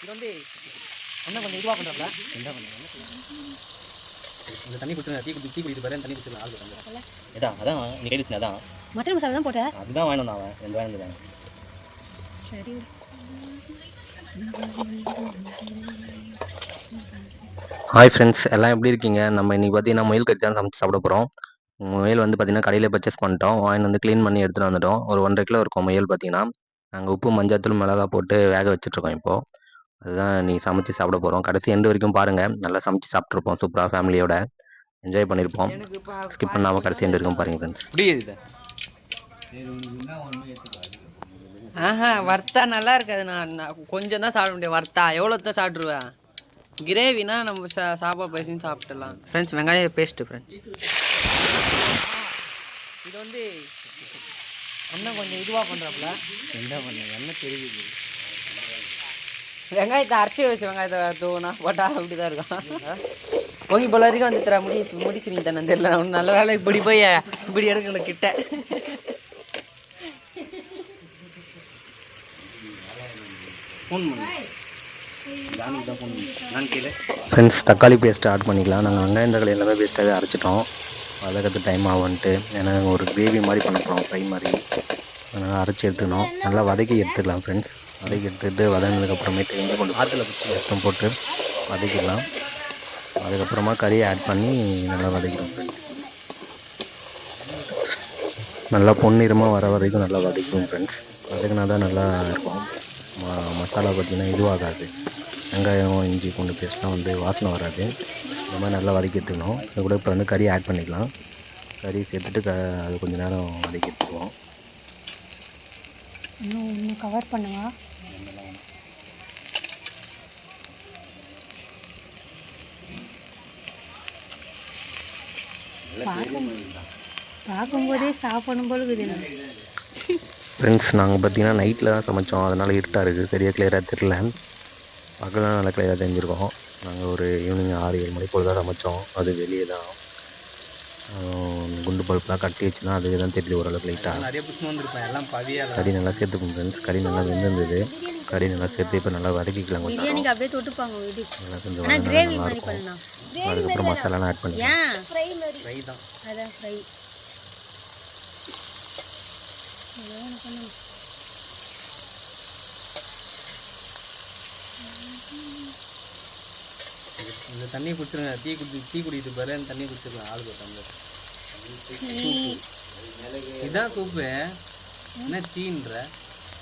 இது வந்து அண்ணன் கொஞ்சம் இதுவாக பண்ணுறாங்களா என்ன பண்ணுறாங்க இந்த தண்ணி குடிச்சு டீ குடிச்சு பாரு தண்ணி குடிச்சு ஆள் பண்ணுறாங்க இதான் அதான் நீ கைடிச்சு அதான் மட்டன் மசாலா தான் போட்டேன் அதுதான் வாங்கினோம் அவன் 2 வாங்கினது சரி ஹாய் ஃப்ரெண்ட்ஸ், எல்லாம் எப்படி இருக்கீங்க? நம்ம இன்றைக்கி பார்த்தீங்கன்னா முயல் கறி தான் சமைச்சு சாப்பிட போகிறோம். முயல் வந்து பார்த்திங்கன்னா கடையில் பர்ச்சேஸ் பண்ணிட்டோம். வாங்கி வந்து க்ளீன் பண்ணி எடுத்துகிட்டு வந்துட்டோம். ஒரு 1.5 கிலோ இருக்கும் முயல் பார்த்திங்கன்னா. நாங்கள் உப்பு மஞ்சத்தூள் மிளகா போட்டு வேக வச்சுட்ருக்கோம் இப்போது. அதுதான் நீ சமைச்சு சாப்பிட போகிறோம். கடைசி எண்டு வரைக்கும் பாருங்கள். நல்லா சமைச்சு சாப்பிட்ருப்போம் சூப்பராக ஃபேமிலியோட என்ஜாய் பண்ணியிருப்போம். ஸ்கிப் பண்ணாமல் கடைசி எண்டு வரைக்கும் பாருங்கள் ஃப்ரெண்ட்ஸ். புரியுது வறுத்தா நல்லா இருக்காது. நான் கொஞ்சம் தான் சாப்பிட முடியும். வறுத்தா எவ்வளோ தான் சாப்பிட்ருவேன். கிரேவினா நம்ம சாப்பாடு பேசின்னு சாப்பிட்டுலாம். ஃப்ரெண்ட்ஸ் வெங்காய பேஸ்ட்டு ஃப்ரெண்ட்ஸ் இது வந்து அண்ணன் கொஞ்சம் இதுவாக பண்ணுறாப்புல என்ன பண்ண என்ன தெரியுது. வெங்காயத்தை அரைச்சி வச்சு வெங்காயத்தை தூணா போட்டால் அப்படி தான் இருக்கும். பொங்கி போல வரைக்கும் வந்து தர முடிச்சுருங்க தானே தெரியல. நல்ல வேலை இப்படி போய் இப்படி எடுக்கல கிட்ட. ஃபோன் பண்ணு ஃப்ரெண்ட்ஸ் தக்காளி பேஸ்ட்டு ஆட் பண்ணிக்கலாம். நாங்கள் வெங்காயம் தக்காளி எல்லாமே பேஸ்ட்டாகவே அரைச்சிட்டோம். வதக்கிறது டைம் ஆகும்ன்ட்டு ஏன்னா ஒரு கிரேவி மாதிரி பண்ண போகிறோம் ஃப்ரை மாதிரி. அதனால் அரைச்சி எடுத்துக்கணும். நல்லா வதக்கி எடுத்துக்கலாம் ஃப்ரெண்ட்ஸ். வதக்கி எடுத்துகிட்டு வதங்கினதுக்கப்புறமேட்டு இங்கே கொண்டு ஆற்றுல பிடிச்சி பேஸ்ட்டும் போட்டு வதக்கிடலாம். அதுக்கப்புறமா கறியை ஆட் பண்ணி நல்லா வதக்கிடும் ஃப்ரெண்ட்ஸ். நல்லா பொன்னிறமாக வர வரைக்கும் நல்லா வதக்கிடும் ஃப்ரெண்ட்ஸ். வதக்கினா தான் நல்லா இருக்கும். மசாலா பார்த்திங்கன்னா இதுவாகாது. வெங்காயம் இஞ்சி பூண்டு பேஸ்ட்லாம் வந்து வாசனை வராது. இந்த மாதிரி நல்லா வதக்கி எடுத்துக்கணும். அது கூட இப்போ வந்து கறி ஆட் பண்ணிக்கலாம். கறி சேர்த்துட்டு அது கொஞ்சம் நேரம் வதக்கி எடுத்துக்குவோம். இன்னும் கவர் பண்ணுங்க. பார்க்கும்போதே சாப்பிடும் போல இருக்குது. ஃப்ரெண்ட்ஸ் நாங்கள் பார்த்திங்கன்னா நைட்டில் தான் சமைச்சோம். அதனால் இருட்டாக இருக்குது, சரியாக கிளியராக தெரில. பகலாம் நல்லா கிளியராக தெரிஞ்சிருக்கோம். நாங்கள் ஒரு ஈவினிங் 6-7 மணி போல் தான் சமைச்சோம். அது வெளியே தான் குண்டு பல்ப்லாம் கட்டி வச்சுன்னா அதுவே தான் தெரியுது ஓரளவுக்கு லைட்டாக. நிறைய புஷ்ணம் வந்துருப்பேன் எல்லாம் பதியாக கறி நல்லா சேர்த்துக்கும் ஃப்ரெண்ட்ஸ். கறி நல்லா வெந்திருந்தது. கறி நல்லா சேர்த்து இப்போ நல்லா வதக்கிக்கலாம். கொஞ்சம் அப்படியே தொட்டுப்பாங்க நல்லா கொஞ்சம் நல்லா இருக்கும். அதுக்கப்புறம் மசாலாலாம் ஆட் பண்ணிக்கலாம். ஃப்ரை தான் அதான் ஃப்ரை. இந்த தண்ணி குடிச்சிருங்க. டீ குடிக்கிட்டு பாரு தண்ணி குடிச்சிருக்கலாம். ஆளுக்கு டம்ளர் இதுதான் சூப்பு. என்ன டீன்ற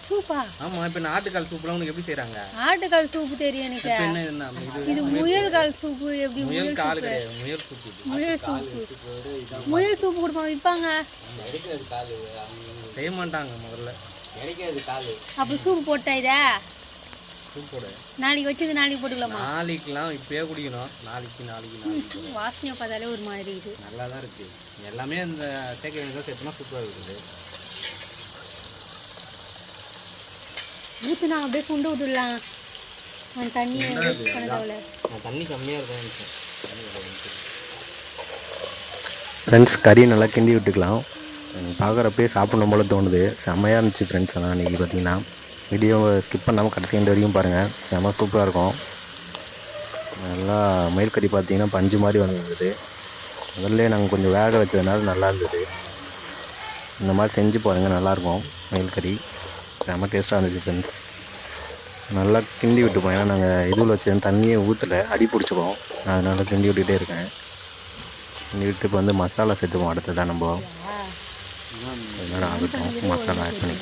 சூப்பா? ஆமாம். இப்போ ஆட்டுக்கால் சூப்புலாம் உனக்கு எப்படி செய்கிறாங்க? ஆட்டுக்கால் சூப்பு தெரியும் எனக்கு. என்ன இது முயல் கால் சூப்பு. எப்படி முயல் கால் கிடையாது, முயல் சூப்பு. முயல் சூப்பு கொடுப்பாங்க விற்பாங்க. செய்ய மாட்டாங்க முதல்ல. அப்போ சூப்பு போட்டா இதா சூப்போட நாளைக்கு வச்சு நாளைக்கு போட்டுக்கலாமா? நாளைக்குலாம் இப்போயே குடிக்கணும். நாளைக்கு வாசனையை பார்த்தாலே ஒரு மாதிரி இது நல்லா தான் இருக்குது. எல்லாமே இந்த சேர்க்க வேண்டியதாக சேர்த்தோம்னா சூப்பராக இருக்குது. ஊற்றுனா அப்படியே கொண்டு விட்டுடலாம். அந்த தண்ணியை பண்ணதாவில் தண்ணி கம்மியாக இருக்கும். ஃப்ரெண்ட்ஸ் கறி நல்லா கிண்டி விட்டுக்கலாம். பார்க்குறப்பே சாப்பிடணும் போல் தோணுது. செம்மையாக இருந்துச்சு ஃப்ரெண்ட்ஸ். ஆனால் இன்றைக்கி பார்த்திங்கன்னா வீடியோவை ஸ்கிப் பண்ணாமல் கடைசி எண்டு வரைக்கும் பாருங்கள். செம்ம சூப்பராக இருக்கும். நல்லா முயல் கறி பார்த்திங்கன்னா பஞ்சு மாதிரி வந்துருந்தது. முதல்ல நாங்கள் கொஞ்சம் வேக வச்சதுனால நல்லா இருந்தது. இந்த மாதிரி செஞ்சு பாருங்கள், நல்லாயிருக்கும் முயல் கறி. செம்ம டேஸ்ட்டாக இருந்துச்சு ஃப்ரெண்ட்ஸ். நல்லா கிண்டி விட்டுப்போம். ஏன்னா நாங்கள் இதுவில் வச்சு தண்ணியே ஊற்றலை, அடி பிடிச்சிப்போம். நான் அதனால் கிண்டி விட்டுகிட்டே இருக்கேன். கிண்டி விட்டு இப்போ வந்து மசாலா சேர்த்துப்போம். அடுத்து தான் நம்ம அதனால் ஆகட்டும். மசாலா ஆட் பண்ணி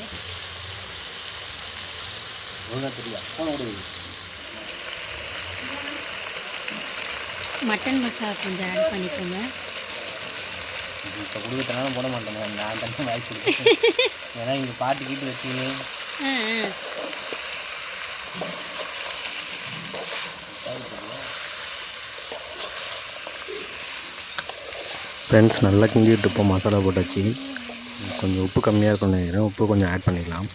மட்டன் மசாலா கொஞ்சம் ஆட் பண்ணிக்கோங்க. இப்போ கொடுக்கறதுனால போட மாட்டேன். நான் தண்ணி வாய்ப்பு ஏன்னா இங்கே பாட்டு கீட்டு வச்சு ஃப்ரெண்ட்ஸ் நல்லா கிண்டி விட்டுப்போம். மசாலா போட்டாச்சு. கொஞ்சம் உப்பு கம்மியாக இருக்கும்னு நினைக்கிறேன். உப்பு கொஞ்சம் ஆட் பண்ணிக்கலாம்.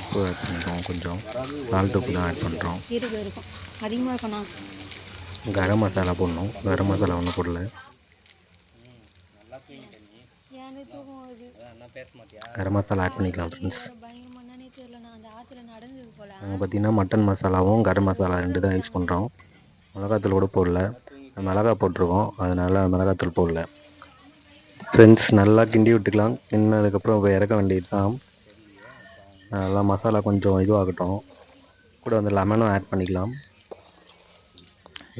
உப்பு ஆட் பண்ணுறோம். கொஞ்சம் சால்ட் உப்பு தான் ஆட் பண்ணுறோம். இருக்கும் அதிகமாக இருக்கணும். கரம் மசாலா போடணும். கரம் மசாலா ஒன்றும் போடல. எனக்கு தூக்கம் வருது. அண்ணா பேச மாட்டியா? கரம் மசாலா ஆட் பண்ணிக்கலாம் ஃப்ரெண்ட்ஸ். வேற பயங்கரமா என்னன்னே தெரியல. நான் அந்த ஆத்துல நடந்தது போல. நாங்கள் பார்த்தீங்கன்னா மட்டன் மசாலாவும் கரம் மசாலா 2 தான் யூஸ் பண்ணுறோம். மிளகாத்தூள் கூட போடல. மிளகா போட்டிருக்கோம், அதனால் மிளகாத்தூள் போடல. ஃப்ரெண்ட்ஸ் நல்லா கிண்டி விட்டுக்கலாம். கிண்டினதுக்கப்புறம் இப்போ இறக்க வேண்டியது தான். நல்லா மசாலா கொஞ்சம் இதுவாகட்டும். கூட வந்து லெமனும் ஆட் பண்ணிக்கலாம்.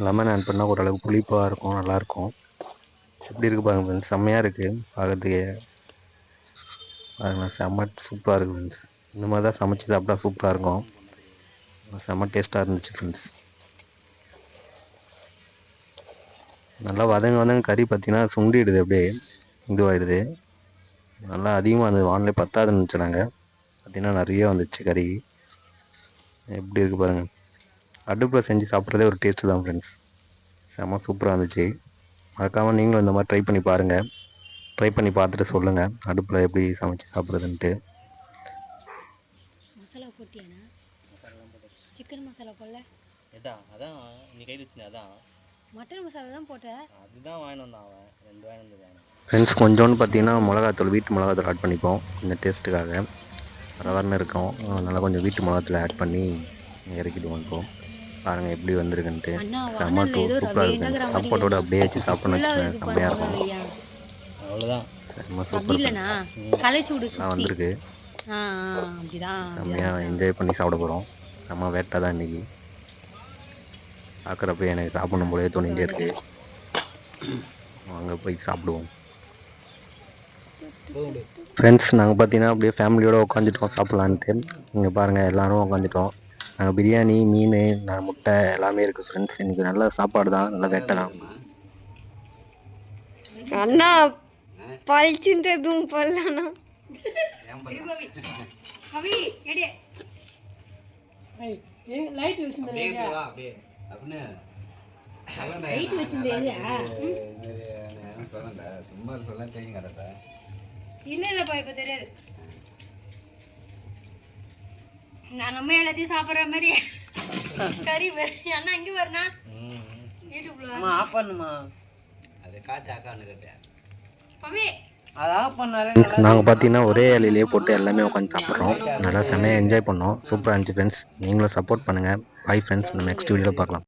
லெமன் ஆட் பண்ணால் ஓரளவுக்கு புளிப்பாக இருக்கும், நல்லாயிருக்கும். எப்படி இருக்குது பாருங்கள் ஃப்ரெண்ட்ஸ், செம்மையாக இருக்குது பார்க்குறதுக்கே. பாருங்கள், செம்ம சூப்பராக இருக்குது ஃப்ரெண்ட்ஸ். இந்த மாதிரி தான் சமைச்சி சாப்பிட்டா சூப்பராக இருக்கும். செம்ம டேஸ்ட்டாக இருந்துச்சு ஃப்ரெண்ட்ஸ். நல்லா வதங்க கறி பார்த்தீங்கன்னா சுண்டிடுது, அப்படியே இதுவாகிடுது. நல்லா அதிகமாக அந்த வானிலை பத்தாதுன்னு நினச்சோன்னாங்க. பார்த்தீங்கன்னா நிறைய வந்துச்சு கறி. எப்படி இருக்குது பாருங்கள். அடுப்பில் செஞ்சு சாப்பிட்றதே ஒரு டேஸ்ட்டு தான் ஃப்ரெண்ட்ஸ். செம்ம சூப்பராக இருந்துச்சு. மறக்காமல் நீங்களும் இந்த மாதிரி ட்ரை பண்ணி பாருங்கள். ட்ரை பண்ணி பார்த்துட்டு சொல்லுங்கள் அடுப்பில் எப்படி சமைச்சு சாப்பிட்றதுன்ட்டு. மசாலா போட்டியாண்ணா? சிக்கன் மசாலா போடல? எதா அதான் நீ கையில் வச்சுருந்தேன். அதான் மட்டன் மசாலா தான் போட்டேன். அதுதான் வாங்கிட்டு வந்தான் அவன். 2 வாங்கிட்டு வந்தான். ஃப்ரெண்ட்ஸ் கொஞ்சோன்னு பார்த்தீங்கன்னா மிளகாத்தூள், வீட்டு மிளகாத்தூள் ஆட் பண்ணிப்போம் இந்த டேஸ்ட்டுக்காக. வரன்னு இருக்கும், அதனால் கொஞ்சம் வீட்டு மிளகாத்தூள் ஆட் பண்ணி இறக்கிடுவோம். இப்போது பாருங்கள் எப்படி வந்திருக்குன்ட்டு. செம்ம சூப்பராக இருக்குது. சாப்பாட்டோட அப்படியே வச்சு சாப்பிட்ணுன்னு வச்சுக்கோங்க, செம்மையாக இருக்கும். அவ்வளோதான். செம்ம சூப்பர் இல்லைண்ணா கலைச்சி விடு. வந்திருக்கு. அப்படிதான் செம்மையாக என்ஜாய் பண்ணி சாப்பிட போகிறோம். செம்ம வேட்டை தான் இன்றைக்கி. பார்க்குறப்ப எனக்கு சாப்பிடணும் போலே தோணிகிட்டே இருக்குது. வாங்க போய் சாப்பிடுவோம். ஃப்ரெண்ட்ஸ் நாங்கள் பார்த்தீங்கன்னா அப்படியே ஃபேமிலியோடு உட்காந்துட்டோம் சாப்பிட்லான்ட்டு. இங்கே பாருங்கள் எல்லோரும் உட்காந்துட்டோம். நாங்கள் பிரியாணி, மீன், முட்டை எல்லாமே இருக்குது ஃப்ரெண்ட்ஸ். இன்றைக்கி நல்ல சாப்பாடு தான், நல்ல வேட்டை தான். அண்ணா பழிச்சுட்டு எதுவும் பண்ணலண்ணா. லைட் இல்லப்பா இப்ப தெரியாது. நான் நம்ம எல்லாத்தையும் சாப்பிட்ற மாதிரி கறி அண்ணா இங்கே வரனா யூடியூப்ல ஆஃப் பண்ணுமா? அதை காட்டு அக்கான்னு கேட்டேன். நாங்கள் பார்த்தீங்கன்னா ஒரே இலையிலே போட்டு எல்லாமே உட்காந்து சாப்பிட்றோம். நல்லா செம்மையாக என்ஜாய் பண்ணோம். சூப்பராக இருந்துச்சு ஃப்ரெண்ட்ஸ். நீங்களும் சப்போர்ட் பண்ணுங்கள். பை ஃப்ரெண்ட்ஸ், நம்ம நெக்ஸ்ட் வீடியோவில் பார்க்கலாம்.